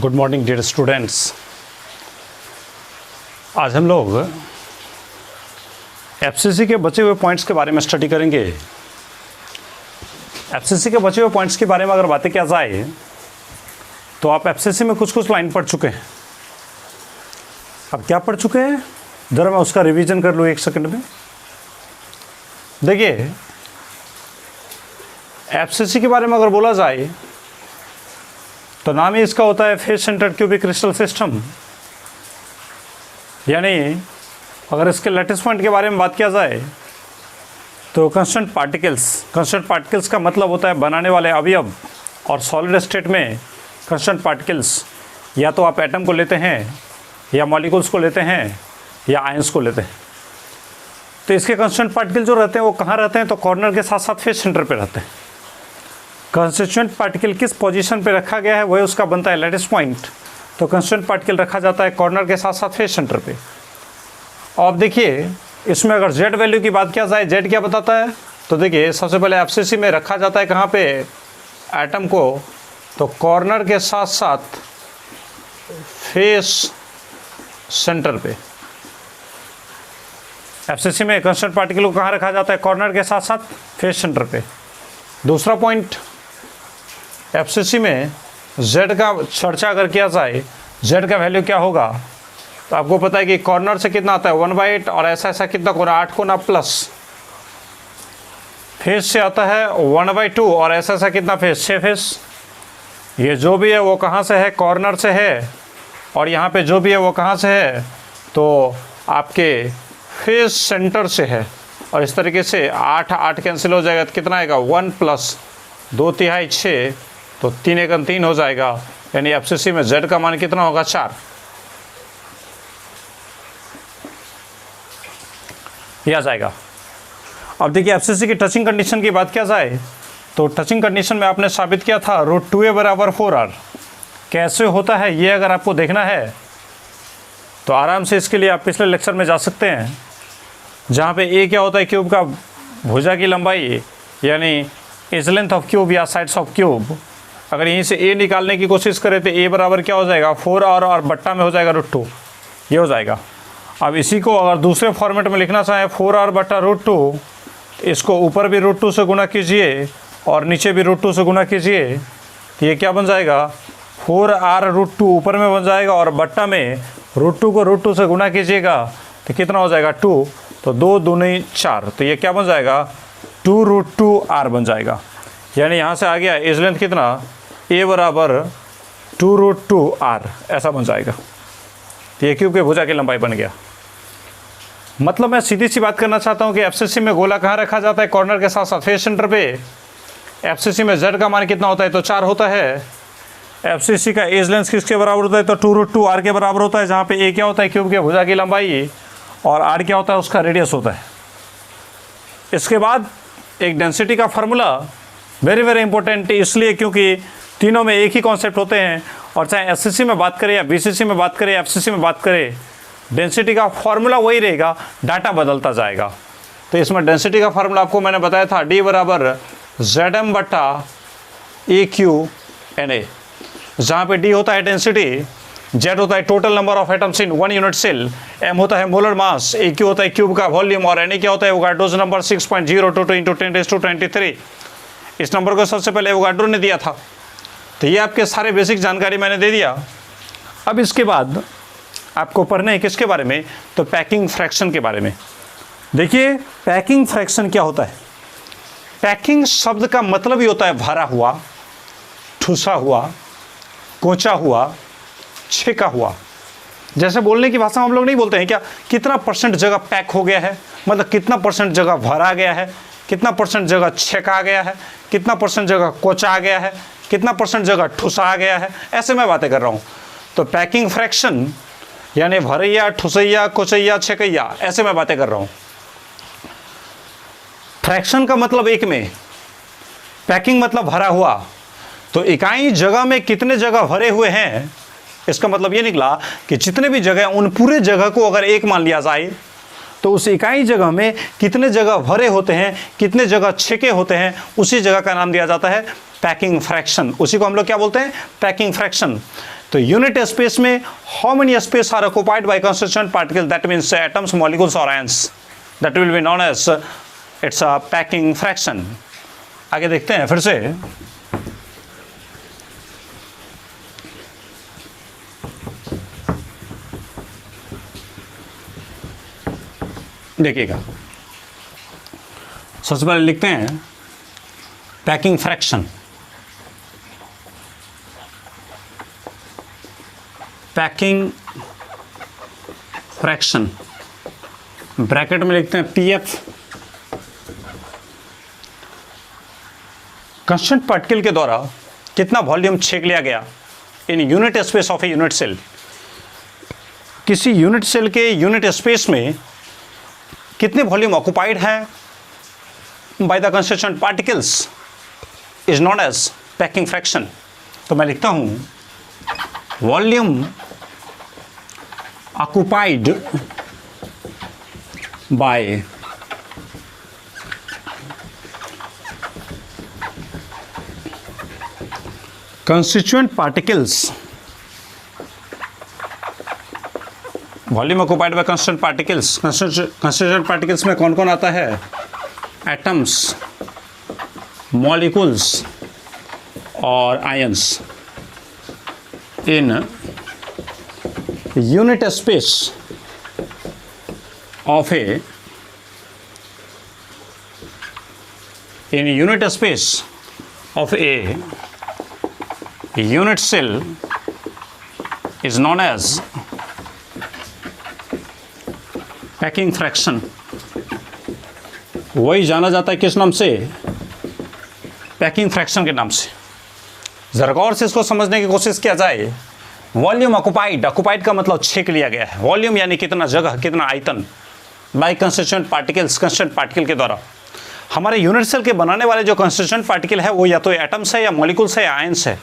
Good morning dear students. आज हम लोग एफसीसी के बचे हुए पॉइंट्स के बारे में स्टडी करेंगे। एफसीसी के बचे हुए पॉइंट्स के बारे में अगर बातें किया जाए तो आप एफसीसी में कुछ कुछ लाइन पढ़ चुके हैं। अब क्या पढ़ चुके हैं, ज़रा मैं उसका रिवीजन कर लूँ एक सेकंड में। देखिए, एफसीसी के बारे में अगर बोला जाए तो नाम ही इसका होता है face centred cubic crystal system. यानी अगर इसके लैटिस पॉइंट के बारे में बात किया जाए तो कांस्टेंट पार्टिकल्स का मतलब होता है बनाने वाले अवयव। और सॉलिड स्टेट में कांस्टेंट पार्टिकल्स या तो आप एटम को लेते हैं या मॉलिक्यूल्स को लेते हैं या आयंस को लेते हैं। तो इसके कांस्टेंट पार्टिकल जो रहते हैं वो कहाँ रहते हैं, तो कॉर्नर के साथ साथ फेस सेंटर पे रहते हैं। कंस्टिट्यूएंट पार्टिकल किस पोजीशन पे रखा गया है वही उसका बनता है लैटिस पॉइंट। तो कंस्टिट्यूएंट पार्टिकल रखा जाता है कॉर्नर के साथ साथ फेस सेंटर पे। और अब देखिए, इसमें अगर जेड वैल्यू की बात किया जाए, जेड क्या बताता है, तो देखिए सबसे पहले एफसीसी में रखा जाता है कहाँ पे, एटम को, तो कॉर्नर के साथ साथ फेस सेंटर पे। एफसीसी में कंस्टिट्यूएंट पार्टिकल को कहाँ रखा जाता है, कॉर्नर के साथ साथ फेस सेंटर पे। दूसरा पॉइंट, एफसीसी में z का चर्चा अगर किया जाए, z का वैल्यू क्या होगा, तो आपको पता है कि कॉर्नर से कितना आता है 1/8 और ऐसा कितना कोना 8 कोना प्लस। फेस से आता है 1/2 और ऐसा कितना फेस 6 फेस। ये जो भी है वो कहाँ से है, कॉर्नर से है। और यहाँ पे जो भी है वो कहाँ से है, तो आपके फेस सेंटर से है। और इस तरीके से 8 कैंसिल हो जाएगा तो कितना आएगा 1 + 2/3 6, तो 3 × 3 हो जाएगा। यानी एफसीसी में z का मान कितना होगा 4। यह आ जाएगा। अब देखिए, एफसीसी की टचिंग कंडीशन की बात किया जाए तो टचिंग कंडीशन में आपने साबित किया था √2a = 4r। कैसे होता है ये अगर आपको देखना है तो आराम से इसके लिए आप पिछले लेक्चर में जा सकते हैं, जहाँ पे a क्या होता है, क्यूब का भुजा की लंबाई, यानी इज लेंथ ऑफ क्यूब या साइड्स ऑफ क्यूब। अगर यहीं से a निकालने की कोशिश करें तो a बराबर क्या हो जाएगा 4r और बट्टा में हो जाएगा √2, ये हो जाएगा। अब इसी को अगर दूसरे फॉर्मेट में लिखना चाहें 4r बट्टा √2, इसको ऊपर भी √2 से गुना कीजिए और नीचे भी √2 से गुना कीजिए, तो ये क्या बन जाएगा 4r √2 ऊपर में बन जाएगा और बट्टा में √2 को √2 से गुना कीजिएगा तो कितना हो जाएगा 2, तो 2 दूनी 4, तो ये क्या बन जाएगा 2√2r बन जाएगा। यानी यहाँ से आ गया एज लेंथ कितना, a = 2√2r, ऐसा बन जाएगा। तो ये क्यूब के भुजा की लंबाई बन गया। मतलब मैं सीधी सी बात करना चाहता हूँ कि एफसीसी में गोला कहाँ रखा जाता है, कॉर्नर के साथ साथ फेस सेंटर पे। एफसीसी में z का मान कितना होता है, तो 4 होता है। एफसीसी का एज लेंथ किसके बराबर होता है, तो 2√2r के बराबर होता है, जहाँ पे a क्या होता है क्यूब के भुजा की लंबाई और r क्या होता है उसका रेडियस होता है। इसके बाद एक डेंसिटी का फार्मूला वेरी इंपॉर्टेंट, इसलिए क्योंकि तीनों में एक ही कॉन्सेप्ट होते हैं। और चाहे एससीसी में बात करें या बीसीसी में बात करें या एफसीसी में बात करें, डेंसिटी का फार्मूला वही रहेगा, डाटा बदलता जाएगा। तो इसमें डेंसिटी का फार्मूला आपको मैंने बताया था, D = Zm/AQ/Na, जहाँ पे D होता है डेंसिटी, Z होता है total number of atoms in 1 unit cell, M होता है मोलर मास, AQ होता है क्यूब का वॉल्यूम और Na क्या होता है एवोगाड्रोस नंबर 6.022 × 10⁻23। इस नंबर को सबसे पहले एवोगाड्रो ने दिया था। तो ये आपके सारे बेसिक जानकारी मैंने दे दिया। अब इसके बाद आपको पढ़ना है किसके बारे में, तो पैकिंग फ्रैक्शन के बारे में। देखिए, पैकिंग फ्रैक्शन क्या होता है। पैकिंग शब्द का मतलब ही होता है भरा हुआ, ठुसा हुआ, कोचा हुआ, छेका हुआ। जैसे बोलने की भाषा में हम लोग नहीं बोलते हैं क्या, कितना % जगह पैक हो गया है, मतलब कितना % जगह भरा गया है, कितना % जगह छेका गया है, कितना % जगह कोचा गया है, कितना % जगह ठुसा गया है, ऐसे मैं बातें कर रहा हूँ। तो पैकिंग फ्रैक्शन यानी भरैया, ठुसैया, कोचैया, छेकैया, ऐसे मैं बातें कर रहा हूँ। फ्रैक्शन का मतलब एक में, पैकिंग मतलब भरा हुआ। तो इकाई जगह में कितने जगह भरे हुए हैं, इसका मतलब ये निकला कि जितने भी जगह उन पूरे जगह को अगर एक मान लिया जाए तो उस इकाई जगह में कितने जगह भरे होते हैं, कितने जगह छेके होते हैं, उसी जगह का नाम दिया जाता है पैकिंग फ्रैक्शन, उसी को हम लोग क्या बोलते हैं, पैकिंग फ्रैक्शन। तो यूनिट स्पेस में how many space are occupied by constituent particle, that means atoms, molecules और ions, that will be known as it's a packing fraction. आगे देखते हैं फिर से। देखिएगा, सबसे पहले लिखते हैं packing fraction. Packing fraction bracket में लिखते हैं पीएफ। कांस्टेंट पार्टिकल के द्वारा कितना वॉल्यूम छेक लिया गया in unit space of a unit cell. किसी यूनिट सेल के यूनिट स्पेस में कितने वॉल्यूम ऑक्युपाइड है by the constituent particles is known as packing fraction. तो मैं लिखता हूं volume occupied by constituent particles, volume occupied by constituent particles. Constituent particles में कौन कौन आता है, एटम्स, मॉलिक्यूल्स और ions in unit space of a, in unit space of a unit cell is known as packing fraction. वही जाना जाता है किस नाम से, पैकिंग फ्रैक्शन के नाम से। जरा गौर से इसको समझने की कोशिश किया जाए। वॉल्यूम ऑक्युपाइड, ऑक्युपाइड का मतलब छेक लिया गया है। वॉल्यूम यानी कितना जगह, कितना आयतन, by constituent particles, constituent particle के द्वारा। हमारे यूनिट सेल के बनाने वाले जो कंस्टिट्यूएंट पार्टिकल है वो या तो एटम्स है या मॉलिक्यूल्स है या आयंस है।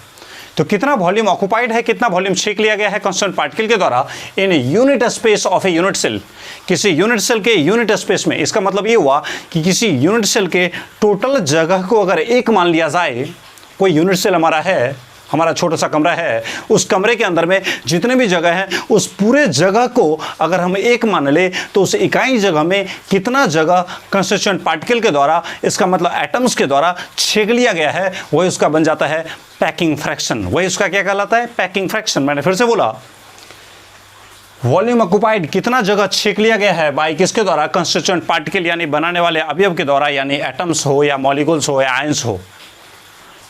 तो कितना वॉल्यूम ऑक्युपाइड है, कितना वॉल्यूम छेक लिया गया है कंस्टिट्यूएंट पार्टिकल के द्वारा in unit space of a unit cell, किसी यूनिट सेल के यूनिट स्पेस में। इसका मतलब ये हुआ कि किसी यूनिट सेल के टोटल जगह को अगर एक मान लिया जाए, कोई यूनिट सेल हमारा है, हमारा छोटा सा कमरा है, उस कमरे के अंदर में जितने भी जगह हैं उस पूरे जगह को अगर हम एक मान ले तो उस इकाई जगह में कितना जगह कंस्टिट्यूएंट पार्टिकल के द्वारा, इसका मतलब एटम्स के द्वारा छेक लिया गया है, वही उसका बन जाता है पैकिंग फ्रैक्शन। वही उसका क्या कहलाता है, पैकिंग फ्रैक्शन। मैंने फिर से बोला, वॉल्यूम ऑक्युपाइड कितना जगह छेक लिया गया है बाय किसके द्वारा, कंस्टिट्यूएंट पार्टिकल यानी बनाने वाले अवयव के द्वारा, यानी एटम्स हो या मॉलिक्यूल्स हो या आयंस हो।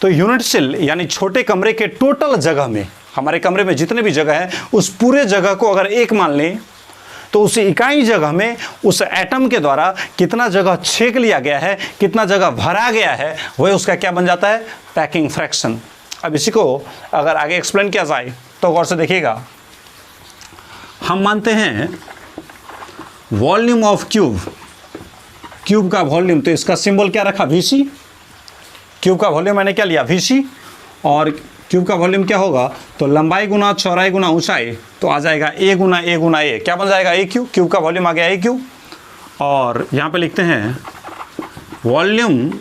तो यूनिट सेल यानी छोटे कमरे के टोटल जगह में, हमारे कमरे में जितने भी जगह है उस पूरे जगह को अगर एक मान लें तो उस इकाई जगह में उस एटम के द्वारा कितना जगह छेक लिया गया है, कितना जगह भरा गया है, वही उसका क्या बन जाता है, पैकिंग फ्रैक्शन। अब इसी को अगर आगे एक्सप्लेन किया जाए तो गौर से देखिएगा। हम मानते हैं वॉल्यूम ऑफ क्यूब, क्यूब का वॉल्यूम, तो इसका सिंबल क्या रखा, VC। क्यूब का वॉल्यूम मैंने क्या लिया, VC। और क्यूब का वॉल्यूम क्या होगा, तो लंबाई गुना चौड़ाई गुना ऊंचाई, तो आ जाएगा A Guna A Guna A, क्या बन जाएगा, AQ। क्यूब का वॉल्यूम आ गया AQ। और यहाँ पे लिखते हैं volume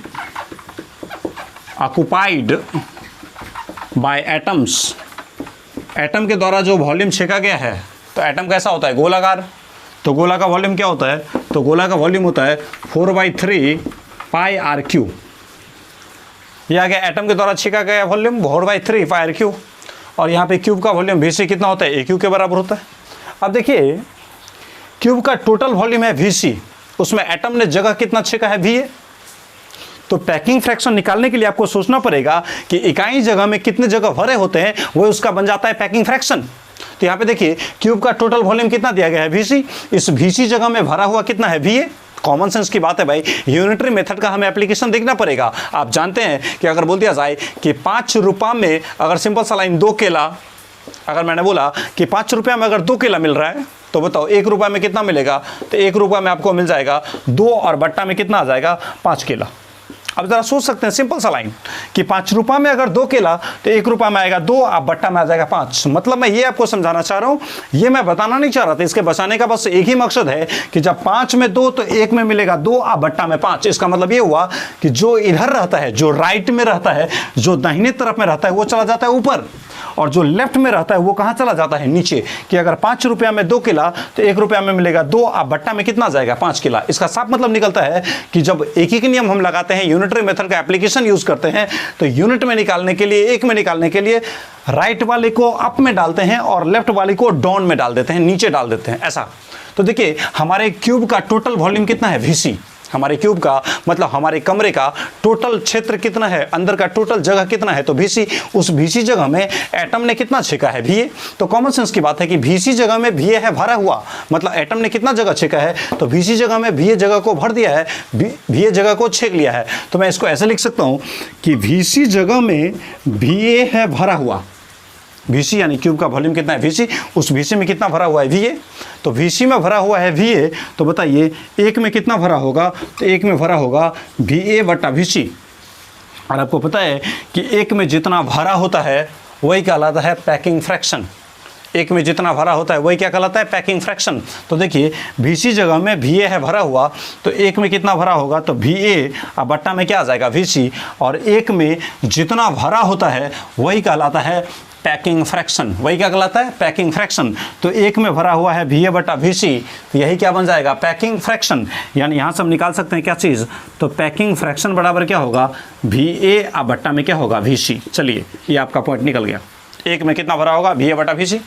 occupied bye atoms, atom के द्वारा जो वॉल्यूम छेका गया है, तो एटम कैसा होता है, गोलाकार। तो गोला का वॉल्यूम क्या होता है, तो गोला का वॉल्यूम होता है 4/3 पाई RQ। ये आ गया एटम के द्वारा छेका गया वॉल्यूम 4/3 पाई RQ। और यहाँ पे क्यूब का वॉल्यूम VC कितना होता है, AQ के बराबर होता है। अब देखिए, क्यूब का टोटल वॉल्यूम है VC, उसमें एटम ने जगह कितना छेका है, VA। तो पैकिंग फ्रैक्शन निकालने के लिए आपको सोचना पड़ेगा कि इकाई जगह में कितने जगह भरे होते हैं, वो उसका बन जाता है पैकिंग फ्रैक्शन। तो यहाँ पे देखिए, क्यूब का टोटल वॉल्यूम कितना दिया गया है, VC। इस VC जगह में भरा हुआ कितना है, VA। कॉमन सेंस की बात है भाई, यूनिटरी मेथड का हमें एप्लीकेशन देखना पड़ेगा। आप जानते हैं कि अगर बोल दिया जाए कि 5 रुपये में अगर सिंपल सा लाइन 2 केला, अगर मैंने बोला कि 5 रुपये में अगर 2 केला मिल रहा है, तो बताओ 1 रुपये में कितना मिलेगा, तो 1 रुपये में आपको मिल जाएगा 2 और बट्टा में कितना आ जाएगा, 5 केला। अब जरा सोच सकते हैं सिंपल सा लाइन कि 5 रुपये में अगर 2 केला तो 1 रुपये में आएगा 2, आप बट्टा में आ जाएगा 5। मतलब मैं ये आपको समझाना चाह रहा हूँ, ये मैं बताना नहीं चाह रहा था। इसके बचाने का बस एक ही मकसद है कि जब 5 में 2 तो 1 में मिलेगा 2, आप बट्टा में 5। इसका मतलब ये हुआ कि जो इधर रहता है, जो राइट में रहता है, जो दाहिने तरफ में रहता है, वो चला जाता है ऊपर, और जो लेफ्ट में रहता है वो कहाँ चला जाता है, नीचे। कि अगर 5 रुपये में 2 केला तो 1 रुपये में मिलेगा 2, आप बट्टा में कितना जाएगा 5 केला। इसका साफ मतलब निकलता है कि जब एक ही नियम हम लगाते हैं, यूनिटरी मेथड का एप्लीकेशन यूज करते हैं, तो यूनिट में निकालने के लिए, 1 में निकालने के लिए राइट वाले को अप में डालते हैं और लेफ्ट वाले को डाउन में डाल देते हैं, नीचे डाल देते हैं, ऐसा। तो देखिए हमारे क्यूब का टोटल वॉल्यूम कितना है, VC। हमारे क्यूब का मतलब हमारे कमरे का टोटल क्षेत्र कितना है, अंदर का टोटल जगह कितना है, तो VC। उस VC जगह में एटम ने कितना छेका है, VA। तो कॉमन सेंस की बात है कि VC जगह में VA है भरा हुआ, मतलब एटम ने कितना जगह छेका है, तो VC जगह में VA जगह को भर दिया है, VA जगह को छेक लिया है। तो मैं इसको ऐसे लिख सकता हूं कि VC जगह में VA है भरा हुआ। VC यानी क्यूब का वॉल्यूम कितना है, VC। उस VC में कितना भरा हुआ है, VA। तो VC में भरा हुआ है VA, तो बताइए 1 में कितना भरा होगा, तो 1 में भरा होगा VA बटा VC। और आपको पता है कि 1 में जितना भरा होता है वही कहलाता है पैकिंग फ्रैक्शन। 1 में जितना भरा होता है वही क्या कहलाता है, पैकिंग फ्रैक्शन। तो देखिए VC जगह में VA है भरा हुआ, तो 1 में कितना भरा होगा, तो VA, अब बट्टा में क्या आ जाएगा, VC। और 1 में जितना भरा होता है वही कहलाता है पैकिंग फ्रैक्शन। वही क्या कहलाता है, पैकिंग फ्रैक्शन। तो 1 में भरा हुआ है VA बटा VC, तो यही क्या बन जाएगा, पैकिंग फ्रैक्शन। यानी यहाँ से हम निकाल सकते हैं क्या चीज़, तो पैकिंग फ्रैक्शन बराबर क्या होगा, VA अब बट्टा में क्या होगा, VC। चलिए ये आपका पॉइंट निकल गया। 1 में कितना भरा होगा, VA बटा VC।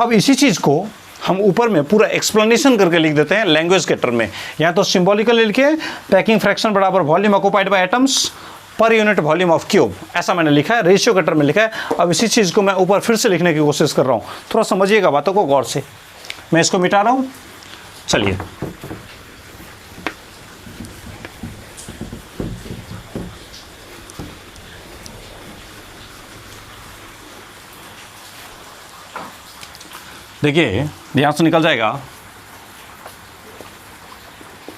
अब इसी चीज़ को हम ऊपर में पूरा एक्सप्लेनेशन करके लिख देते हैं लैंग्वेज के टर्म में। या तो सिंबॉलिकली लिखे, पैकिंग फ्रैक्शन बराबर volume occupied bye atoms per unit volume of cube, ऐसा मैंने लिखा है, रेशियो के टर्म में लिखा है। अब इसी चीज़ को मैं ऊपर फिर से लिखने की कोशिश कर रहा हूँ, थोड़ा समझिएगा बातों को गौर से। मैं इसको मिटा रहा हूँ, चलिए। देखिए यहाँ से निकल जाएगा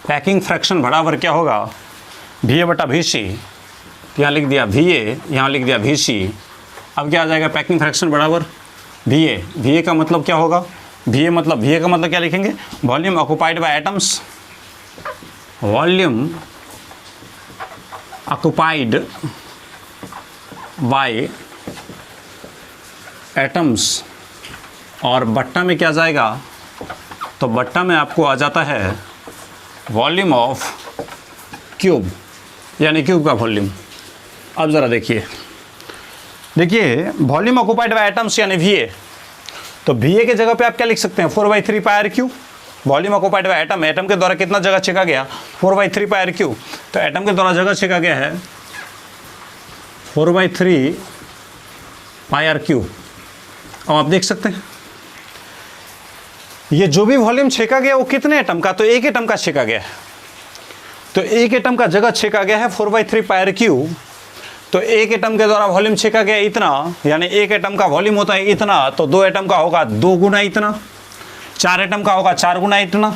पैकिंग फ्रैक्शन बराबर क्या होगा, VA बटा VC। यहाँ लिख दिया VA, यहाँ लिख दिया VC। अब क्या आ जाएगा, पैकिंग फ्रैक्शन बराबर VA। VA का मतलब क्या होगा, VA का मतलब क्या लिखेंगे, volume occupied bye atoms, volume occupied bye atoms. और बट्टा में क्या जाएगा, तो बट्टा में आपको आ जाता है वॉल्यूम ऑफ क्यूब, यानी क्यूब का वॉल्यूम। अब ज़रा देखिए वॉल्यूम ऑक्युपाइड बाय एटम्स यानी VA। तो VA के जगह पे आप क्या लिख सकते हैं, 4/3 पाई RQ। Volume occupied by atom, atom के द्वारा कितना जगह छेका गया, 4/3 पाई RQ। तो एटम के द्वारा जगह छेका गया है 4/3 पाई RQ। अब आप देख सकते हैं ये जो भी वॉल्यूम छेका गया वो कितने एटम का, तो 1 एटम का छेका गया है। तो 1 एटम का जगह छेका गया है 4/3 पाई RQ। तो 1 एटम के द्वारा वॉल्यूम छेका गया इतना, यानी 1 एटम का वॉल्यूम होता है इतना, तो 2 एटम का होगा 2 गुना इतना, 4 एटम का होगा 4 गुना इतना,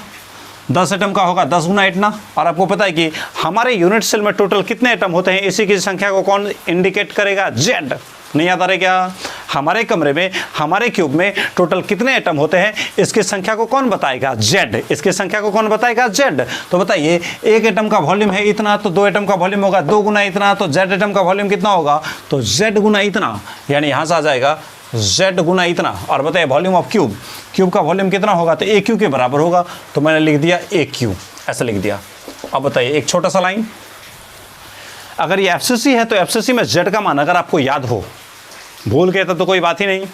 10 एटम का होगा 10 गुना इतना। और आपको पता है कि हमारे यूनिट सेल में टोटल कितने एटम होते हैं, इसी की संख्या को कौन इंडिकेट करेगा, Z। नहीं याद आ रहा है क्या, हमारे कमरे में, हमारे क्यूब में टोटल कितने एटम होते हैं, इसकी संख्या को कौन बताएगा, Z। इसकी संख्या को कौन बताएगा, Z। तो बताइए 1 एटम का वॉल्यूम है इतना, तो 2 एटम का वॉल्यूम होगा 2 गुना इतना, तो Z एटम का वॉल्यूम कितना होगा, तो Z गुना इतना, यानी यहाँ से आ जाएगा Z गुना इतना। और बताइए वॉल्यूम ऑफ क्यूब, क्यूब का वॉल्यूम कितना होगा, तो AQ के बराबर होगा। तो मैंने लिख दिया AQ, ऐसा लिख दिया। अब बताइए एक छोटा सा लाइन, अगर ये FCC है तो FCC में Z का मान अगर आपको याद हो, भूल गए तो कोई बात ही नहीं,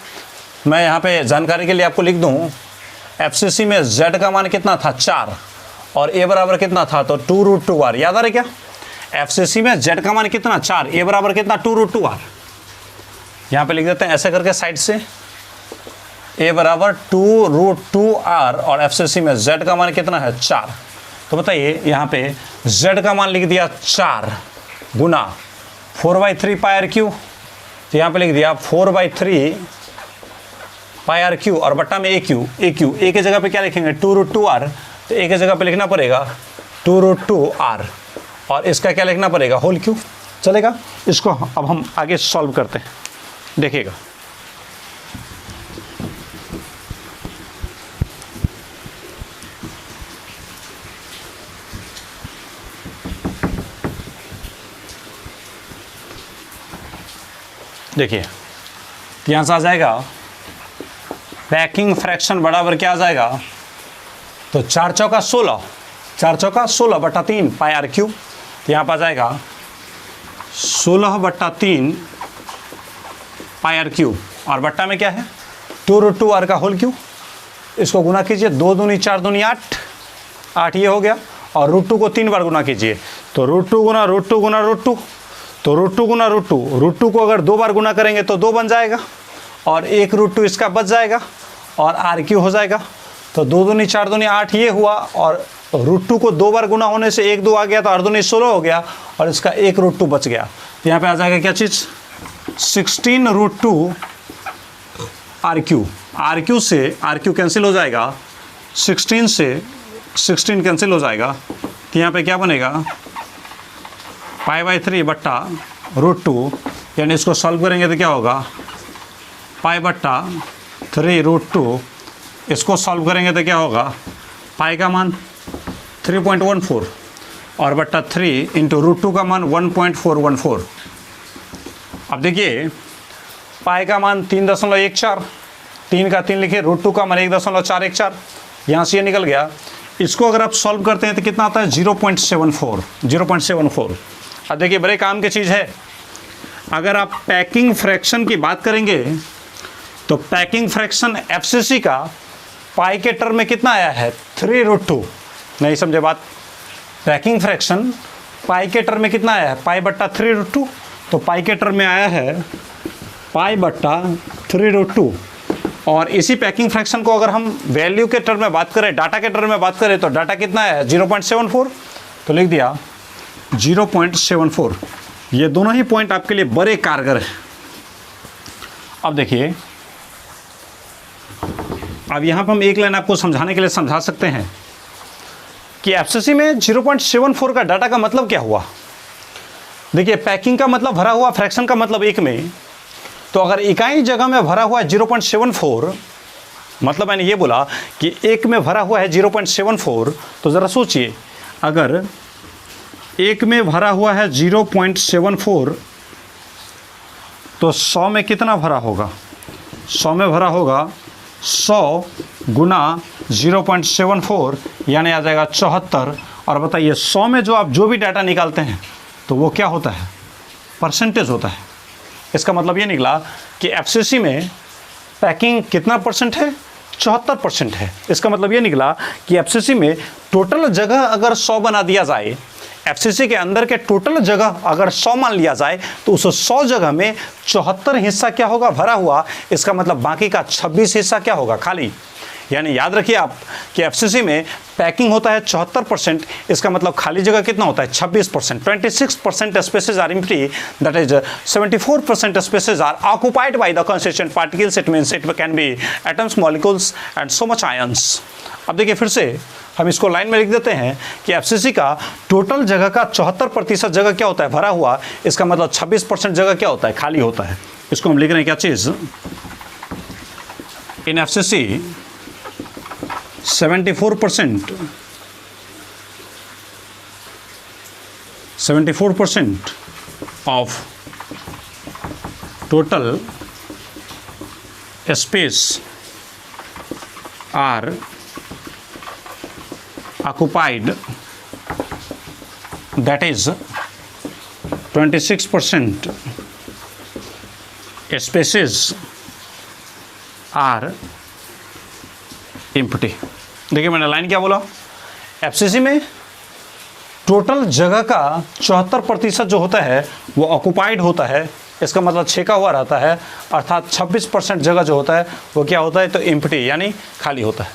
मैं यहाँ पे जानकारी के लिए आपको लिख दूँ, FCC में Z का मान कितना था 4, और A बराबर कितना था, तो 2√2R। याद आ रहा है क्या, FCC में Z का मान कितना 4, A बराबर कितना 2√2R। यहाँ पे लिख देते हैं ऐसे करके साइड से, A बराबर 2√2R और FCC में Z का मान कितना है 4। तो बताइए यहाँ पे Z का मान लिख दिया 4 गुना 4/3 पाई RQ। तो यहाँ पे लिख दिया 4/3 पाई RQ और बट्टा में AQ। A के जगह पे क्या लिखेंगे 2√2R, तो A के जगह पे लिखना पड़ेगा 2√2R। और इसका क्या लिखना पड़ेगा, होल क्यूब। चलेगा, इसको अब हम आगे सॉल्व करते हैं, देखिएगा। देखिए यहाँ से आ जाएगा पैकिंग फ्रैक्शन बराबर क्या आ जाएगा, तो 4 चौका 16, 4 चौका 16 बटा 3 पाई आर क्यूब। तो यहाँ पर आ जाएगा 16 बटा 3 पाई आर क्यूब, और बट्टा में क्या है 2√2 आर का होल क्यूब। इसको गुना कीजिए, 2 दूनी 4 दूनी 8, 8 ये हो गया, और √2 को 3 बार गुना कीजिए, तो √2 गुना √2 गुना √2, तो √2 गुना √2 को अगर 2 बार गुना करेंगे तो 2 बन जाएगा, और 1 √2 इसका बच जाएगा, और आर क्यू हो जाएगा। तो 2 दूनी 4 दूनी 8 ये हुआ, और √2 को 2 बार गुना होने से 1 2 आ गया, तो 8 दूनी 16 हो गया, और इसका 1 √2 बच गया। तो यहाँ पे आ जाएगा क्या चीज़, 16√2 आर क्यू से आर क्यू कैंसिल हो जाएगा, 16 से 16 कैंसिल हो जाएगा। तो यहाँ पे क्या बनेगा, π/3 बट्टा √2, यानी इसको सॉल्व करेंगे तो क्या होगा, π/3 √2, इसको सॉल्व करेंगे तो क्या होगा, पाई का मान 3.14 और बट्टा 3 इंटू √2 का मान 1.414। अब देखिए पाई का मान 3.14, 3 का 3 लिखे, √2 का मान 1.414, यहाँ से ये निकल गया। इसको अगर आप सॉल्व करते हैं तो कितना आता है, 0.74। अब देखिए बड़े काम की चीज़ है, अगर आप पैकिंग फ्रैक्शन की बात करेंगे तो पैकिंग फ्रैक्शन एफसीसी का पाई के टर्म में कितना आया है, 3√2। नहीं समझे बात, पैकिंग फ्रैक्शन पाई के टर्म में कितना आया है, पाई बट्टा 3√2, तो पाई के टर्म में आया है पाई बट्टा 3√2। और इसी पैकिंग फ्रैक्शन को अगर हम वैल्यू के टर्म में बात करें, डाटा के टर्म में बात करें, तो डाटा कितना है 0.74, तो लिख दिया 0.74। ये दोनों ही पॉइंट आपके लिए बड़े कारगर है। अब देखिए, अब यहाँ पर हम एक लाइन आपको समझाने के लिए समझा सकते हैं कि एफसीसी में 0.74 का डाटा का मतलब क्या हुआ। देखिए पैकिंग का मतलब भरा हुआ, फ्रैक्शन का मतलब एक में, तो अगर इकाई जगह में भरा हुआ है 0.74, मतलब मैंने ये बोला कि एक में भरा हुआ है 0.74, तो ज़रा सोचिए अगर एक में भरा हुआ है 0.74 तो 100 में कितना भरा होगा, 100 में भरा होगा 100 गुना 0.74, यानी आ जाएगा 74। और बताइए 100 में जो आप जो भी डाटा निकालते हैं तो वो क्या होता है, परसेंटेज होता है। इसका मतलब ये निकला कि एफसीसी में पैकिंग कितना परसेंट है, 74% है। इसका मतलब ये निकला कि एफसीसी में टोटल जगह अगर 100 बना दिया जाए, एफसीसी के अंदर के टोटल जगह अगर 100 मान लिया जाए, तो उस 100 जगह में 74 हिस्सा क्या होगा, भरा हुआ। इसका मतलब बाकी का 26 हिस्सा क्या होगा, खाली। यानी याद रखिए आप कि एफसीसी में पैकिंग होता है 74%, इसका मतलब खाली जगह कितना होता है, 26%। 26% spaces are empty, that is 74% spaces are occupied by the constituent particles. It means it can be atoms, molecules and so much ions. अब देखिए फिर से हम इसको लाइन में लिख देते हैं कि एफसीसी का टोटल जगह का 74% जगह क्या होता है, भरा हुआ। इसका मतलब 26% जगह क्या होता है, खाली होता है। इसको हम लिख रहे हैं क्या चीज़, इन FCC 74% of total space are occupied, that is 26% spaces are empty। देखिए मैंने लाइन क्या बोला, एफसीसी में टोटल जगह का 74% जो होता है वो ऑक्युपाइड होता है। इसका मतलब छेका हुआ रहता है, अर्थात 26% जगह जो होता है वो क्या होता है, तो एम्प्टी यानी खाली होता है।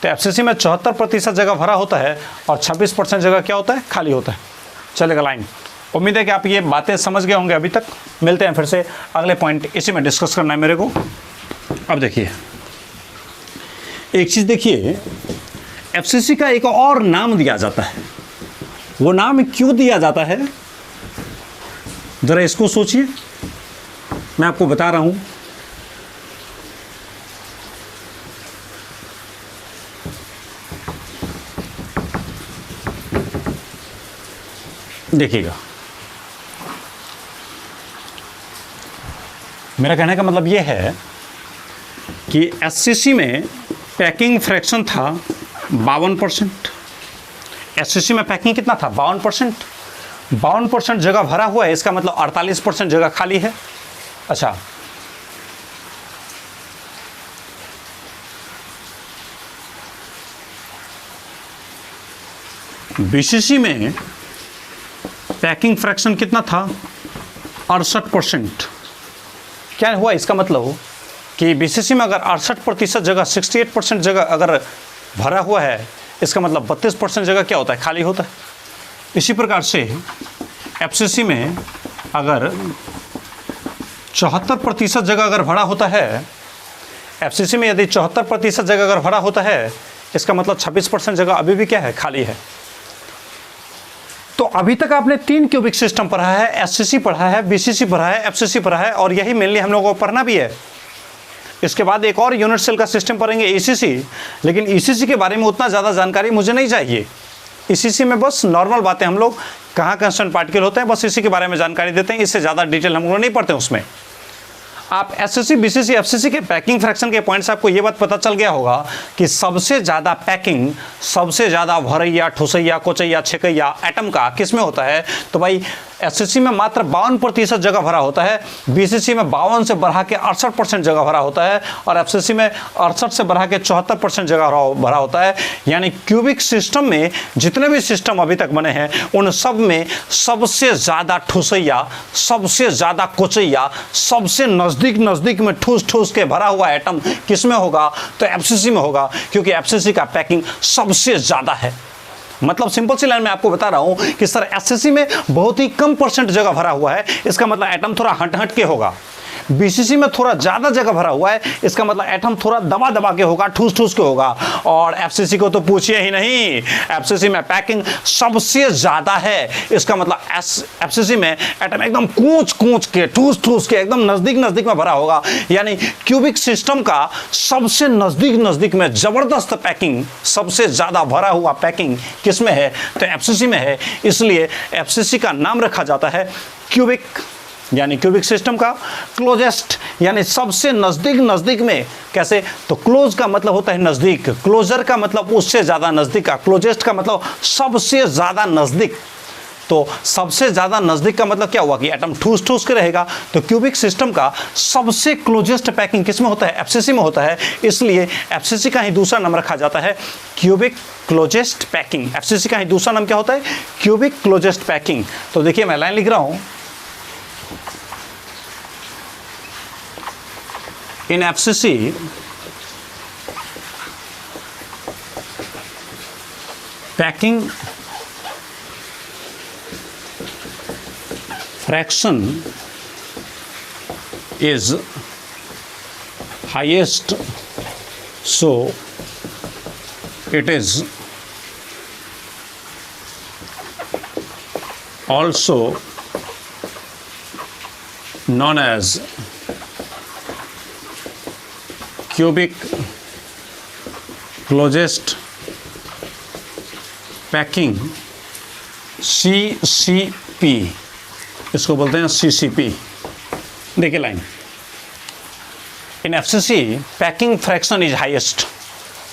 तो एफसीसी में 74% जगह भरा होता है और 26% जगह क्या होता है, खाली होता है। चलेगा लाइन। उम्मीद है कि आप ये बातें समझ गए होंगे अभी तक। मिलते हैं फिर से अगले पॉइंट, इसी में डिस्कस करना है मेरे को। अब देखिए एक चीज़, देखिए एफसीसी का एक और नाम दिया जाता है, वो नाम क्यों दिया जाता है, जरा इसको सोचिए, मैं आपको बता रहा हूं। देखिएगा, मेरा कहने का मतलब यह है कि एससीसी में पैकिंग फ्रैक्शन था 52%। एससीसी में पैकिंग कितना था? 52%। 52% जगह भरा हुआ है, इसका मतलब 48% जगह खाली है। अच्छा, बीसीसी में पैकिंग फ्रैक्शन कितना था? 68%। क्या हुआ? इसका मतलब कि बीसीसी में अगर 68% जगह, 68% जगह अगर भरा हुआ है, इसका मतलब 32% जगह क्या होता है? खाली होता है। इसी प्रकार से एफसीसी में अगर 74% जगह अगर भरा होता है, एफसीसी में यदि 74% जगह अगर भरा होता है, इसका मतलब 26% जगह अभी भी क्या है? खाली है। तो अभी तक आपने 3 क्यूबिक सिस्टम पढ़ा है, एससीसी पढ़ा है, बीसीसी पढ़ा है, एफसीसी पढ़ा है, और यही मेनली हम लोगों को पढ़ना भी है। इसके बाद एक और यूनिट सेल का सिस्टम पढ़ेंगे, ईसीसी। लेकिन ईसीसी के बारे में उतना ज़्यादा जानकारी मुझे नहीं चाहिए। ईसीसी में बस नॉर्मल बातें, हम लोग कहाँ कंस्टेंट पार्टिकल होते हैं, बस इसी के बारे में जानकारी देते हैं। इससे ज़्यादा डिटेल हम लोग नहीं पढ़ते उसमें। आप एसएससी, बीसीसी, एफसीसी के पैकिंग फ्रैक्शन के पॉइंट से आपको ये बात पता चल गया होगा कि सबसे ज़्यादा पैकिंग, सबसे ज़्यादा भरैया, ठुसैया, कोचैया, छेकैया एटम का किस में होता है? तो भाई एसएससी में मात्र 52% जगह भरा होता है, बीसीसी में 52 से बढ़ा के 68% जगह भरा होता है, और एफसीसी में 68 से बढ़ा के 74% जगह भरा होता है। यानी क्यूबिक सिस्टम में जितने भी सिस्टम अभी तक बने हैं, उन सब में सबसे ज़्यादा ठुसैया, सबसे ज़्यादा कोचैया, सबसे नज़दीक में ठूस के भरा हुआ एटम किस में होगा? तो एफसीसी में होगा, क्योंकि एफसीसी का पैकिंग सबसे ज़्यादा है। मतलब सिंपल सी लाइन में आपको बता रहा हूं कि सर एसएससी में बहुत ही कम % जगह भरा हुआ है, इसका मतलब एटम थोड़ा हट के होगा। बीसीसी में थोड़ा ज़्यादा जगह भरा हुआ है, इसका मतलब एटम थोड़ा दबा के होगा, ठूस के होगा। और एफसीसी को तो पूछिए ही नहीं, एफसीसी में पैकिंग सबसे ज़्यादा है, इसका मतलब एफसीसी में एटम एकदम कूच के, ठूस के एकदम नज़दीक में भरा होगा। यानी क्यूबिक सिस्टम का सबसे नज़दीक में ज़बरदस्त पैकिंग, सबसे ज़्यादा भरा हुआ पैकिंग किस में है? तो एफसीसी में है। इसलिए एफसीसी का नाम रखा जाता है क्यूबिक, यानी क्यूबिक सिस्टम का क्लोजेस्ट, यानी सबसे नज़दीक में। कैसे? तो क्लोज का मतलब होता है नज़दीक, क्लोजर का मतलब उससे ज़्यादा नज़दीक का, क्लोजेस्ट का मतलब सबसे ज़्यादा नज़दीक। तो सबसे ज़्यादा नज़दीक का मतलब क्या हुआ कि एटम ठूस के रहेगा। तो क्यूबिक सिस्टम का सबसे क्लोजेस्ट पैकिंग किस में होता है? एफसीसी में होता है। इसलिए एफसीसी का ही दूसरा नाम रखा जाता है क्यूबिक क्लोजेस्ट पैकिंग। एफसीसी का ही दूसरा नाम क्या होता है? Cubic closest packing. तो देखिए मैं लाइन लिख रहा हूँ, in FCC packing fraction is highest, so it is also known as cubic closest packing, CCP, इसको बोलते हैं CCP। देखिए line, in FCC packing fraction is highest.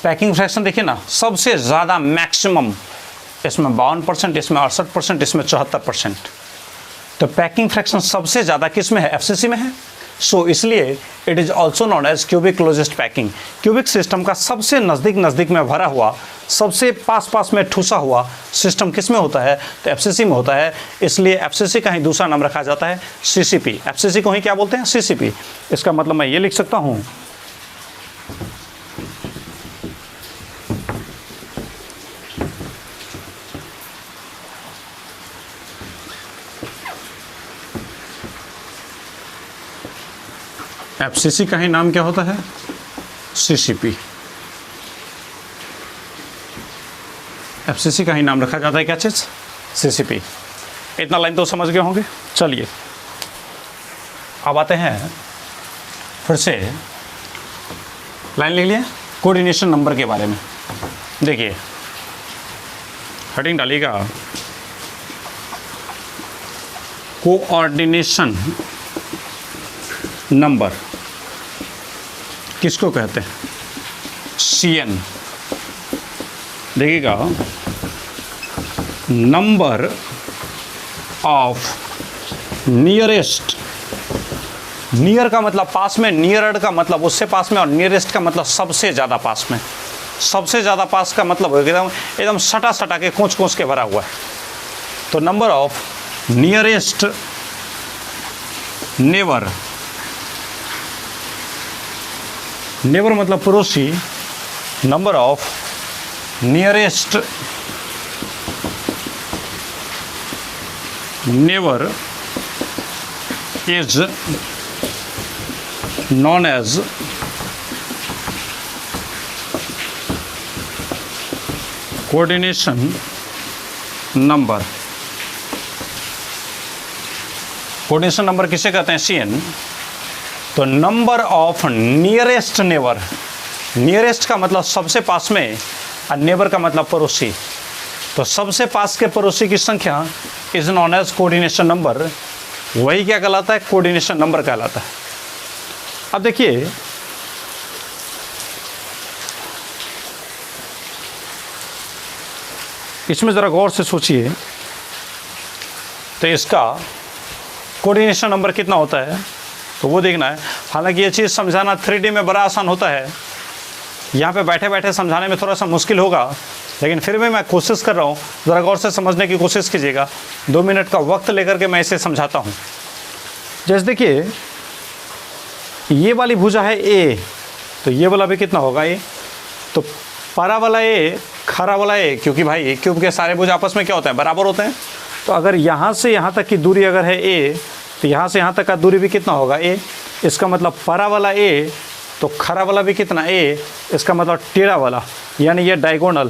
Packing fraction देखिए ना, सबसे ज़्यादा मैक्सिमम, इसमें 52%, इसमें 68%, इसमें 74%। तो पैकिंग फ्रैक्शन सबसे ज़्यादा किस में है? एफसीसी में है। सो इसलिए it is also known as cubic closest packing. Cubic system का सबसे नज़दीक में भरा हुआ, सबसे पास में ठूसा हुआ सिस्टम किस में होता है? तो एफसीसी में होता है। इसलिए एफसीसी का ही दूसरा नाम रखा जाता है CCP। एफसीसी को ही क्या बोलते हैं? CCP। इसका मतलब मैं ये लिख सकता हूँ, एफसीसी का ही नाम क्या होता है? CCP। एफसीसी का ही नाम रखा जाता है क्या चीज़? CCP। इतना लाइन तो समझ गए होंगे। चलिए अब आते हैं फिर से, लाइन लिख लिए कोऑर्डिनेशन नंबर के बारे में। देखिए हेडिंग डालिएगा कोऑर्डिनेशन नंबर किसको कहते हैं? CN। देखिएगा नंबर ऑफ नियरेस्ट, नियर का मतलब पास में, नियरड का मतलब उससे पास में, और नियरेस्ट का मतलब सबसे ज़्यादा पास में। सबसे ज़्यादा पास का मतलब एकदम एकदम सटा सटा के कोच कोच के भरा हुआ है। तो number of nearest neighbour, neighbour मतलब पड़ोसी, number of nearest neighbour is known as coordination number। Coordination number किसे कहते हैं? CN। तो number of nearest neighbour, nearest का मतलब सबसे पास में, और नेबर का मतलब पड़ोसी। तो सबसे पास के पड़ोसी की संख्या is known as coordination number. वही क्या कहलाता है? कोऑर्डिनेशन नंबर कहलाता है। अब देखिए इसमें ज़रा गौर से सोचिए, तो इसका कोऑर्डिनेशन नंबर कितना होता है तो वो देखना है। हालांकि ये चीज़ समझाना 3D में बड़ा आसान होता है, यहाँ पे बैठे बैठे समझाने में थोड़ा सा मुश्किल होगा, लेकिन फिर भी मैं कोशिश कर रहा हूँ, ज़रा गौर से समझने की कोशिश कीजिएगा। 2 मिनट का वक्त लेकर के मैं इसे समझाता हूँ। जैसे देखिए ये वाली भुजा है A, तो ये वाला भी कितना होगा A? तो परा वाला A, खरा वाला A, क्योंकि भाई क्यूब के सारे भुजा आपस में क्या होते हैं? बराबर होते हैं। तो अगर यहाँ से यहाँ तक की दूरी अगर है A, तो यहाँ से यहाँ तक का दूरी भी कितना होगा? A। इसका मतलब परा वाला A, तो खरा वाला भी कितना? A। इसका मतलब टेढ़ा वाला, यानी ये डायगोनल,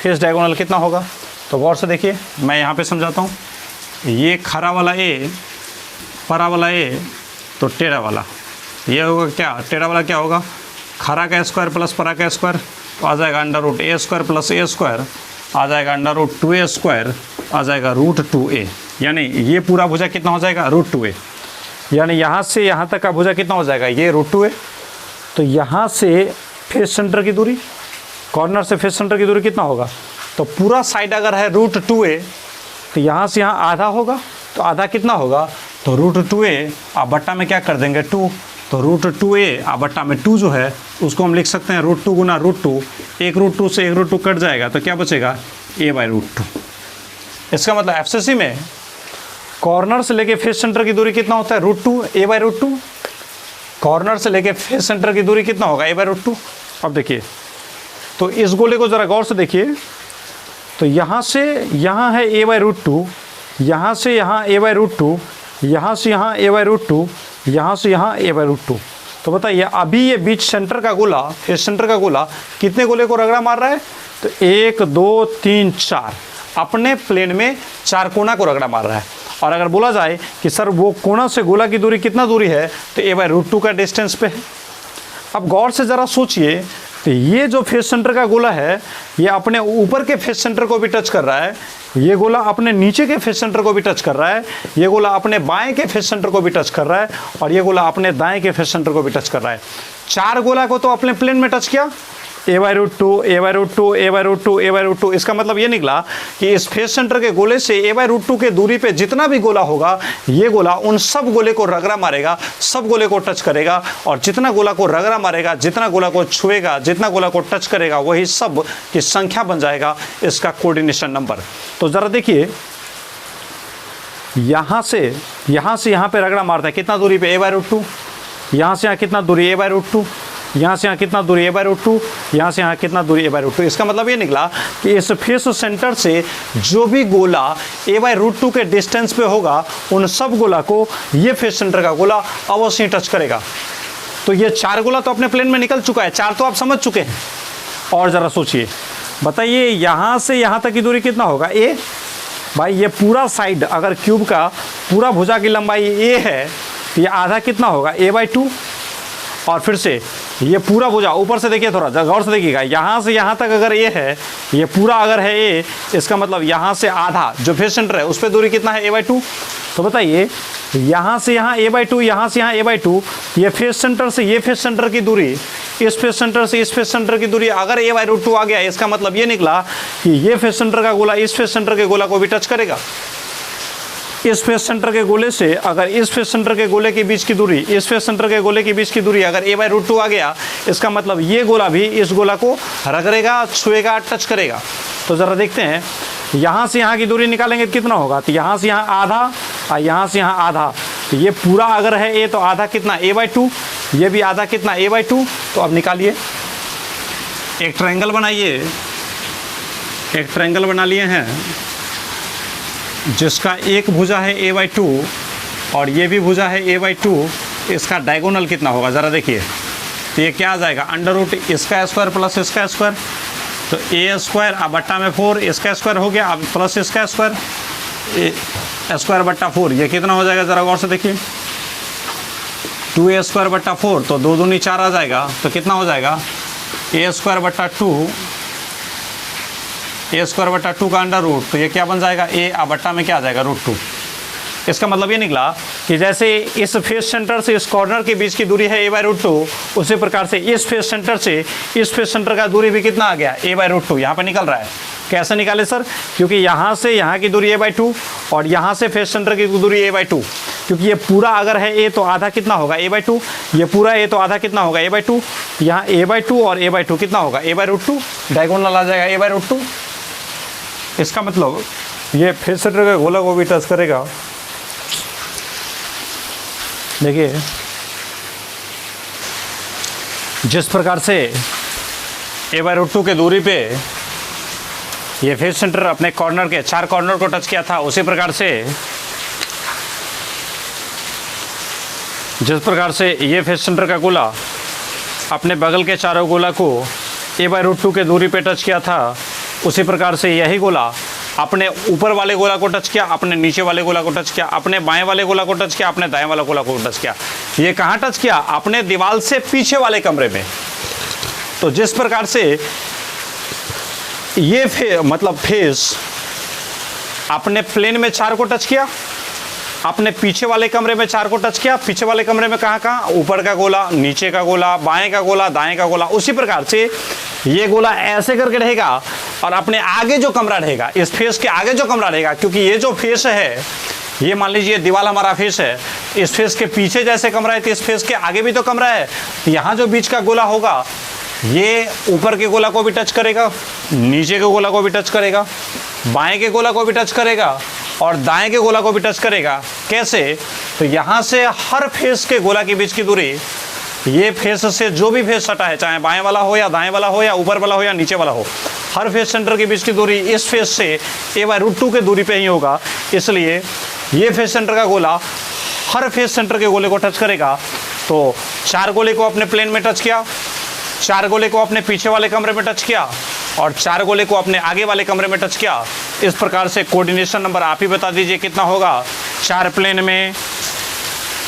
फेस डायगोनल कितना होगा? तो गौर से देखिए, मैं यहाँ पे समझाता हूँ। ये खरा वाला A, परा वाला A, तो टेढ़ा वाला ये होगा क्या? टेढ़ा वाला क्या होगा? खरा का स्क्वायर प्लस परा का स्क्वायर, तो आ जाएगा under root A square plus A square, आ जाएगा अंडर रूट 2A स्क्वायर, आ जाएगा रूट 2A। यानी ये पूरा भुजा कितना हो जाएगा? Root 2A। यानी यहाँ से यहाँ तक का भुजा कितना हो जाएगा? ये रूट 2A। तो यहाँ से फेस सेंटर की दूरी, कॉर्नर से फेस सेंटर की दूरी कितना होगा? तो पूरा साइड अगर है रूट 2A, तो यहाँ से यहाँ आधा होगा, तो आधा कितना होगा? तो रूट 2A आप बट्टा में क्या कर देंगे? 2। तो रूट 2A आप बट्टा में 2 जो है उसको हम लिख सकते हैं रूट 2 गुना रूट 2। एक रूट 2 से एक रूट 2 कट जाएगा, तो क्या बचेगा? A by root 2। इसका मतलब FCC में कॉर्नर से लेके फेस सेंटर की दूरी कितना होता है? Root 2 A by root 2। Corner से लेके फेस सेंटर की दूरी कितना होगा? A by root 2। अब देखिए, तो इस गोले को ज़रा गौर से देखिए, तो यहाँ से यहाँ है A बाई रूट 2, यहाँ से यहाँ A बाई रूट 2, यहाँ से यहाँ A बाई रूट 2, यहाँ से यहाँ A बाई रूट 2। तो बताइए अभी ये बीच सेंटर का गोला, फेस सेंटर का गोला कितने गोले को रगड़ा मार रहा है? तो 1 2 3 4, अपने प्लेन में 4 कोना को रगड़ा मार रहा है। और अगर बोला जाए कि सर वो कोना से गोला की दूरी कितना दूरी है, तो A बाई रूट 2 का डिस्टेंस पे है। अब गौर से ज़रा सोचिए, तो ये जो फेस सेंटर का गोला है, ये अपने ऊपर के फेस सेंटर को भी टच कर रहा है, ये गोला अपने नीचे के फेस सेंटर को भी टच कर रहा है, ये गोला अपने बाएं के फेस सेंटर को भी टच कर रहा है, और ये गोला अपने दाएं के फेस सेंटर को भी टच कर रहा है। 4 गोला को तो अपने प्लेन में टच किया, A by root 2, A by root 2, A by root 2, A by root 2। इसका मतलब ये निकला कि इस फेस सेंटर के गोले से A बाई रूट 2 के दूरी पे जितना भी गोला होगा, ये गोला उन सब गोले को रगड़ा मारेगा, सब गोले को टच करेगा, और जितना गोला को रगड़ा मारेगा, जितना गोला को छुएगा, जितना गोला को टच करेगा, वही सब की संख्या बन जाएगा इसका कोऑर्डिनेशन नंबर। तो ज़रा देखिए, यहाँ से यहाँ पे रगड़ा मारता है, कितना दूरी पे? A by root 2। यहाँ से यहाँ कितना दूरी? A by root 2। यहाँ से यहाँ कितना दूरी? A by root 2। यहाँ से यहाँ कितना दूरी? A by root 2। इसका मतलब ये निकला कि इस फेस सेंटर से जो भी गोला A बाई रूट 2 के डिस्टेंस पे होगा, उन सब गोला को ये फेस सेंटर का गोला अवश्य टच करेगा। तो ये 4 गोला तो अपने प्लेन में निकल चुका है, 4 तो आप समझ चुके हैं। और ज़रा सोचिए, बताइए यहाँ से यहाँ तक की दूरी कितना होगा? A। भाई ये पूरा साइड अगर क्यूब का पूरा भुजा की लंबाई ए है तो ये आधा कितना होगा a/2। और फिर से ये पूरा भुजा ऊपर से देखिए, थोड़ा गौर से देखिएगा, यहाँ से यहाँ तक अगर ए है, ये पूरा अगर है ए, इसका मतलब यहाँ से आधा जो फेस सेंटर है उस पर दूरी कितना है a/2। तो बताइए यहाँ से यहाँ a/2, यहाँ से यहाँ a/2, ये फेस सेंटर से ये फेस सेंटर की दूरी, इस फेस सेंटर से इस फेस सेंटर की दूरी अगर a/√2 आ गया, इसका मतलब ये निकला कि ये फेस सेंटर का गोला इस फेस सेंटर के गोला को भी टच करेगा। इस फेस सेंटर के गोले से अगर इस फेस सेंटर के गोले के बीच की दूरी, इस फेस सेंटर के गोले के बीच की दूरी अगर a/√2 आ गया, इसका मतलब ये गोला भी इस गोला को रगड़ेगा, छुएगा, टच करेगा। तो ज़रा देखते हैं, यहाँ से यहाँ की दूरी निकालेंगे कितना होगा, तो यहाँ से यहाँ आधा और यहाँ से यहाँ आधा, तो ये पूरा अगर है ए तो आधा कितना a/2, ये भी आधा कितना a/2। तो अब निकालिए, एक ट्रायंगल बनाइए, एक ट्रायंगल बना लिए हैं जिसका एक भुजा है a/2 और ये भी भुजा है a/2, इसका डायगोनल कितना होगा ज़रा देखिए। तो ये क्या आ जाएगा, अंडर रूट इसका स्क्वायर प्लस इसका स्क्वायर, तो a स्क्वायर अब बट्टा में 4, इसका स्क्वायर हो गया, अब प्लस इसका स्क्वायर, a स्क्वायर बट्टा 4, ये कितना हो जाएगा ज़रा गौर से देखिए, 2a स्क्वायर बट्टा 4, तो 2 दूनी 4 आ जाएगा, तो कितना हो जाएगा a स्क्वायर बट्टा 2, a स्क्वायर बट्टा 2 का अंडर रूट, तो ये क्या बन जाएगा a अब बट्टा में क्या आ जाएगा √2। इसका मतलब ये निकला कि जैसे इस फेस सेंटर से इस कॉर्नर के बीच की दूरी है a/√2, उसी प्रकार से इस फेस सेंटर से इस फेस सेंटर का दूरी भी कितना आ गया a/√2, यहाँ पे निकल रहा है। कैसे निकाले सर, क्योंकि यहाँ से यहाँ की दूरी a/2 और यहाँ से फेस सेंटर की दूरी a/2, क्योंकि ये पूरा अगर है a तो आधा कितना होगा a/2, ये पूरा a तो आधा कितना होगा a/2, यहाँ a/2 और a/2 कितना होगा a/√2, डायगोनल आ जाएगा a/√2। इसका मतलब ये फेस सेंटर के गोला को भी टच करेगा। देखिए जिस प्रकार से a/√2 के दूरी पे ये फेस सेंटर अपने कॉर्नर के 4 कॉर्नर को टच किया था, उसी प्रकार से जिस प्रकार से ये फेस सेंटर का गोला अपने बगल के चारों गोला को a/√2 के दूरी पे टच किया था, उसी प्रकार से यही गोला अपने ऊपर वाले गोला को टच किया, अपने नीचे वाले गोला को टच किया, अपने बाएं वाले गोला को टच किया, अपने दाएं वाले गोला को टच किया। ये कहाँ टच किया, अपने दीवार से पीछे वाले कमरे में। तो जिस प्रकार से ये फेस अपने प्लेन में 4 को टच किया, अपने पीछे वाले कमरे में 4 को टच किया, पीछे वाले कमरे में कहाँ, ऊपर का गोला, नीचे का गोला, बाएं का गोला, दाएं का गोला, उसी प्रकार से ये गोला ऐसे करके रहेगा और अपने आगे जो कमरा रहेगा, इस फेस के आगे जो कमरा रहेगा, क्योंकि ये जो फेस है, ये मान लीजिए दीवार हमारा फेस है, इस फेस के पीछे जैसे कमरा है तो इस फेस के आगे भी तो कमरा है, तो यहाँ जो बीच का गोला होगा ये ऊपर के गोला को भी टच करेगा, नीचे के गोला को भी टच करेगा, बाएं के गोला को भी टच करेगा और दाएं के गोला को भी टच करेगा। कैसे, तो यहाँ से हर फेस के गोला के बीच की दूरी, ये फेस से जो भी फेस सटा है, चाहे बाएं वाला हो या दाएं वाला हो या ऊपर वाला हो या नीचे वाला हो, हर फेस सेंटर के बीच की दूरी इस फेस से a/√2 के दूरी पे ही होगा। इसलिए ये फेस सेंटर का गोला हर फेस सेंटर के गोले को टच करेगा। तो 4 गोले को अपने प्लेन में टच किया, 4 गोले को अपने पीछे वाले कमरे में टच किया और 4 गोले को अपने आगे वाले कमरे में टच किया। इस प्रकार से कोऑर्डिनेशन नंबर आप ही बता दीजिए कितना होगा, 4 प्लेन में,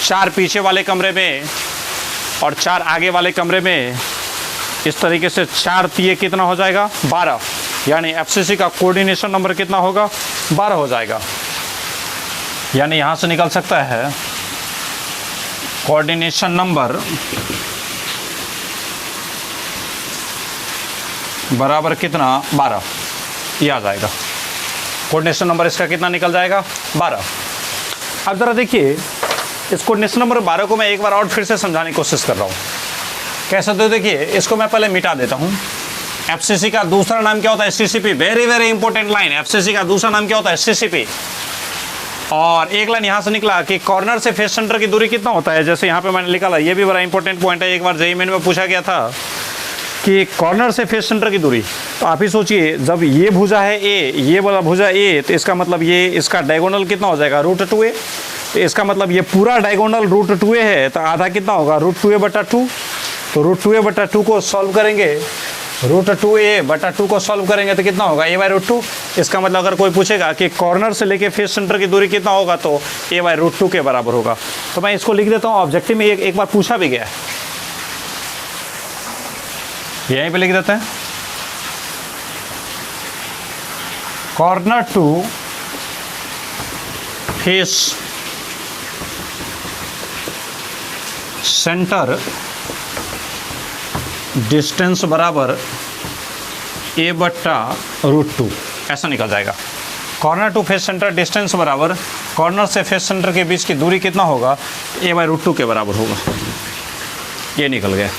4 पीछे वाले कमरे में और 4 आगे वाले कमरे में। इस तरीके से 4 तिये कितना हो जाएगा 12, यानी एफसीसी का कोऑर्डिनेशन नंबर कितना होगा 12 हो जाएगा। यानी यहाँ से निकल सकता है कोऑर्डिनेशन नंबर बराबर कितना 12, ये आ जाएगा। कोऑर्डिनेशन नंबर इसका कितना निकल जाएगा 12। अब ज़रा देखिए इस कोऑर्डिनेशन नंबर 12 को मैं एक बार और फिर से समझाने की कोशिश कर रहा हूँ। कैसे, तो देखिए इसको मैं पहले मिटा देता हूँ। एफसीसी का दूसरा नाम क्या होता है SCCP, very very important line. FCC का दूसरा नाम क्या होता है एससीसीपी। और एक लाइन यहाँ से निकला कि कॉर्नर से फेस सेंटर की दूरी कितना होता है, जैसे यहाँ पे मैंने निकाला, ये भी बड़ा इंपॉर्टेंट पॉइंट है। एक बार जेईई मेन में पूछा गया था कि कॉर्नर से फेस सेंटर की दूरी, तो आप ही सोचिए जब ये भुजा है ए, ये वाला भुजा ए, तो इसका मतलब ये इसका डायगोनल कितना हो जाएगा √2a। तो इसका मतलब ये पूरा डायगोनल √2a है, तो आधा कितना होगा √2a/2। तो √2a/2 को सॉल्व करेंगे, √2a/2 को सॉल्व करेंगे तो कितना होगा a/√2। इसका मतलब अगर कोई पूछेगा कि कॉर्नर से लेके फेस सेंटर की दूरी कितना होगा, तो a/√2 के बराबर होगा। तो मैं इसको लिख देता हूँ, ऑब्जेक्टिव में एक बार पूछा भी गया है, यहीं पे लिख देते हैं, corner to face center distance बराबर a/√2, ऐसा निकल जाएगा। Corner to face center distance बराबर कॉर्नर से फेस सेंटर के बीच की दूरी कितना होगा, a/√2 के बराबर होगा। ये निकल गया।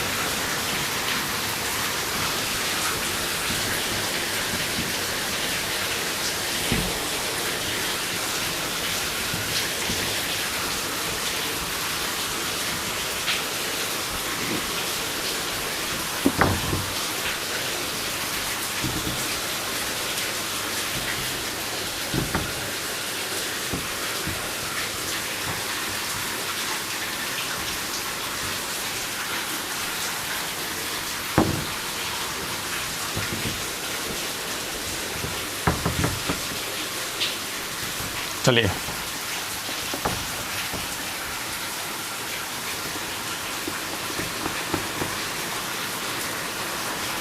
चलिए,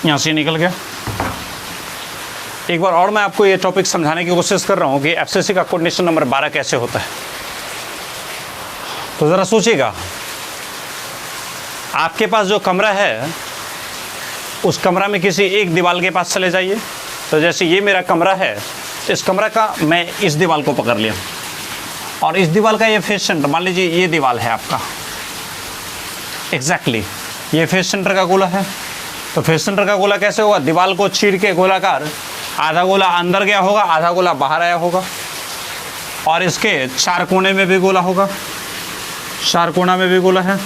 यहाँ से निकल गया। एक बार और मैं आपको ये टॉपिक समझाने की कोशिश कर रहा हूँ कि एफसीसी का कोऑर्डिनेशन नंबर 12 कैसे होता है। तो ज़रा सोचिएगा, आपके पास जो कमरा है, उस कमरा में किसी एक दीवार के पास चले जाइए। तो जैसे ये मेरा कमरा है, इस कमरा का मैं इस दीवार को पकड़ लिया, और इस दीवार का ये फेस सेंटर, मान लीजिए ये दीवार है आपका, एग्जैक्टली ये फेस सेंटर का गोला है। तो फेस सेंटर का गोला कैसे होगा, दीवार को चीर के गोलाकार, आधा गोला अंदर गया होगा, आधा गोला बाहर आया होगा, और इसके चार कोने में भी गोला होगा, चार कोना में भी गोला है,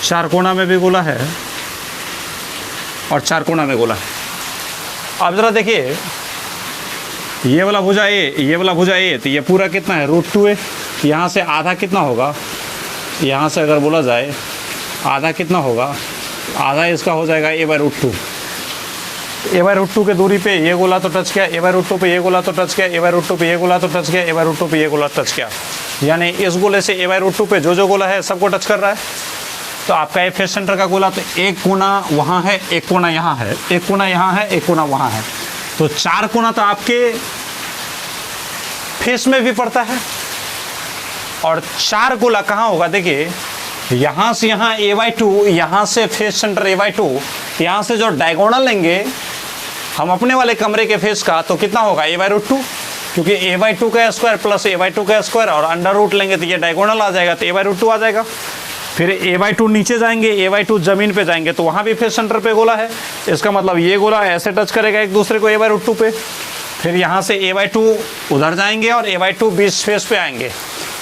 चार कोना में भी गोला है, और चार कोना में गोला है। अब ज़रा देखिए, ये वाला भुजा ए, ये वाला भुजा ए, तो ये पूरा कितना है, √2a। यहाँ से आधा कितना होगा, यहाँ से अगर बोला जाए आधा कितना होगा, आधा इसका हो जाएगा a/√2। a/√2 के दूरी पे ये गोला तो टच किया, a/√2 पे ये गोला तो टच किया, a/√2 पे ये गोला तो टच किया, a/√2 पे ये गोला टच किया, यानी इस गोले से a/√2 पे जो गोला है सबको टच कर रहा है। तो आपका ये फेस सेंटर का गोला, तो एक कोना वहाँ है, एक कोना यहाँ है, एक कोना यहाँ है, एक कोना वहाँ है, तो चार कोना तो आपके फेस में भी पड़ता है। और चार गोला कहाँ होगा, देखिए यहाँ से यहाँ a/2, यहाँ से फेस सेंटर a/2, यहाँ से जो डायगोनल लेंगे हम अपने वाले कमरे के फेस का, तो कितना होगा a/√2, क्योंकि a/2 का स्क्वायर प्लस a/2 का स्क्वायर और अंडर रूट लेंगे तो ये डायगोनल आ जाएगा, तो a/√2 आ जाएगा। फिर a/2 नीचे जाएंगे, a/2 जमीन पे जाएंगे, तो वहाँ भी फेस सेंटर पे गोला है, इसका मतलब ये गोला ऐसे टच करेगा एक दूसरे को a/√2 पे। फिर यहाँ से a/2 उधर जाएंगे और a/2 बीच फेस पे आएंगे,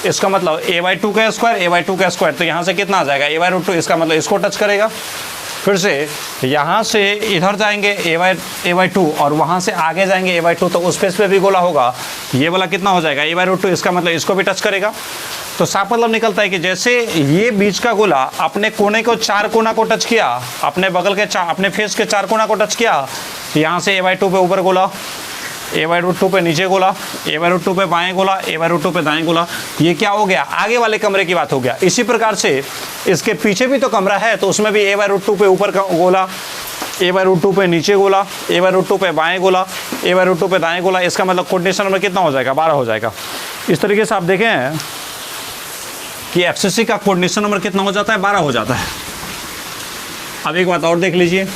इसका मतलब a/2 का स्क्वायर, a/2 का स्क्वायर, तो यहाँ से कितना आ जाएगा a/√2, इसका मतलब इसको टच करेगा। फिर से यहाँ से इधर जाएंगे a/2 और वहाँ से आगे जाएंगे a/2, तो उस फेस पे भी गोला होगा, ये वाला कितना हो जाएगा a/√2, इसका मतलब इसको भी टच करेगा। तो साफ मतलब निकलता है कि जैसे ये बीच का गोला अपने कोने को, चार कोना को टच किया, अपने बगल के अपने फेस के चार कोना को टच किया, यहाँ से a/2 पे ऊपर गोला, a/√2 पे नीचे गोला, a/√2 पे बाएं गोला, a/√2 पे दाएं गोला, ये क्या हो गया, आगे वाले कमरे की बात हो गया। इसी प्रकार से इसके पीछे भी तो कमरा है, तो उसमें भी a/√2 पे ऊपर गोला, a/√2 पे नीचे गोला, a/√2 पे बाएं गोला, a/√2 पे दाएं गोला, इसका मतलब कोऑर्डिनेशन नंबर कितना हो जाएगा, 12 हो जाएगा। इस तरीके से आप देखें कि एफसीसी का कोऑर्डिनेशन नंबर कितना हो जाता है, 12 हो जाता है। अब एक बात और देख लीजिए,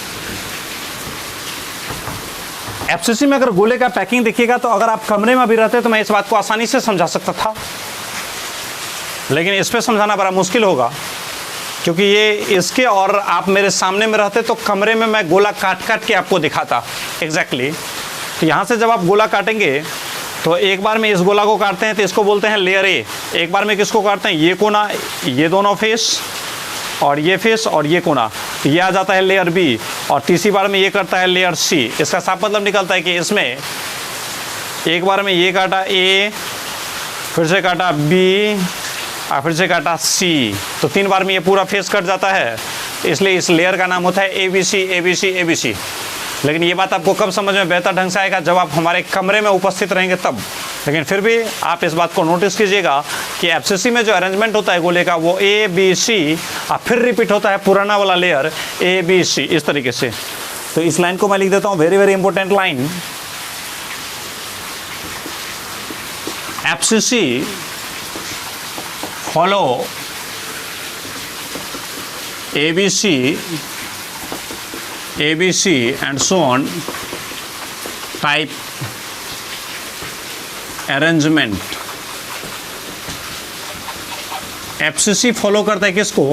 एफसीसी में अगर गोले का पैकिंग देखिएगा, तो अगर आप कमरे में भी रहते तो मैं इस बात को आसानी से समझा सकता था, लेकिन इस पे समझाना बड़ा मुश्किल होगा, क्योंकि ये इसके और आप मेरे सामने में रहते तो कमरे में मैं गोला काट काट के आपको दिखाता एग्जैक्टली। तो यहाँ से जब आप गोला काटेंगे, तो एक बार में इस गोला को काटते हैं तो इसको बोलते हैं लेयर ए, एक बार में किसको काटते हैं, ये कोना, ये दोनों फेस और ये फेस और ये कोना, ये आ जाता है लेयर बी, और तीसरी बार में ये करता है लेयर सी। इसका साफ मतलब निकलता है कि इसमें एक बार में ये काटा ए, फिर से काटा बी और फिर से काटा सी, तो 3 बार में ये पूरा फेस कट जाता है, इसलिए इस लेयर का नाम होता है ABC ABC ABC। लेकिन ये बात आपको कब समझ में बेहतर ढंग से आएगा, जब आप हमारे कमरे में उपस्थित रहेंगे तब। लेकिन फिर भी आप इस बात को नोटिस कीजिएगा कि एफसीसी में जो अरेंजमेंट होता है गोले का वो ए बी सी, और फिर रिपीट होता है पुराना वाला लेयर ए बी सी, इस तरीके से। तो इस लाइन को मैं लिख देता हूँ, very very important line. FCC follow ABC and so on type arrangement। FCC follow करता है किसको?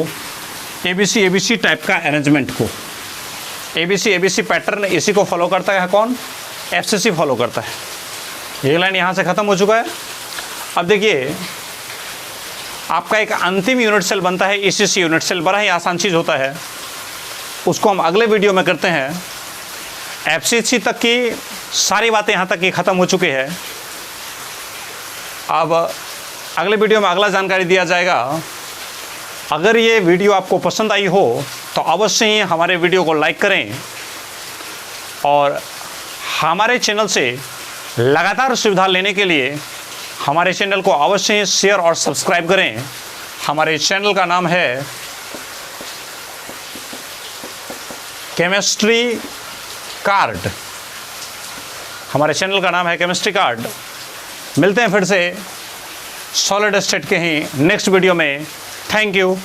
ABC टाइप का अरेंजमेंट को। ABC पैटर्न, इसी को फॉलो करता है कौन? FCC फॉलो करता है। ये लाइन यहाँ से ख़त्म हो चुका है। अब देखिए आपका एक अंतिम यूनिट सेल बनता है ECC यूनिट सेल। बड़ा ही आसान चीज़ होता है, उसको हम अगले वीडियो में करते हैं। FCC तक की सारी बातें यहाँ तक की ख़त्म हो चुकी है। अब अगले वीडियो में अगला जानकारी दिया जाएगा। अगर ये वीडियो आपको पसंद आई हो तो अवश्य ही हमारे वीडियो को लाइक करें और हमारे चैनल से लगातार सुविधा लेने के लिए हमारे चैनल को अवश्य ही शेयर और सब्सक्राइब करें। हमारे चैनल का नाम है केमिस्ट्री कार्ड। हमारे चैनल का नाम है केमिस्ट्री कार्ड। मिलते हैं फिर से सॉलिड स्टेट के ही नेक्स्ट वीडियो में। Thank you.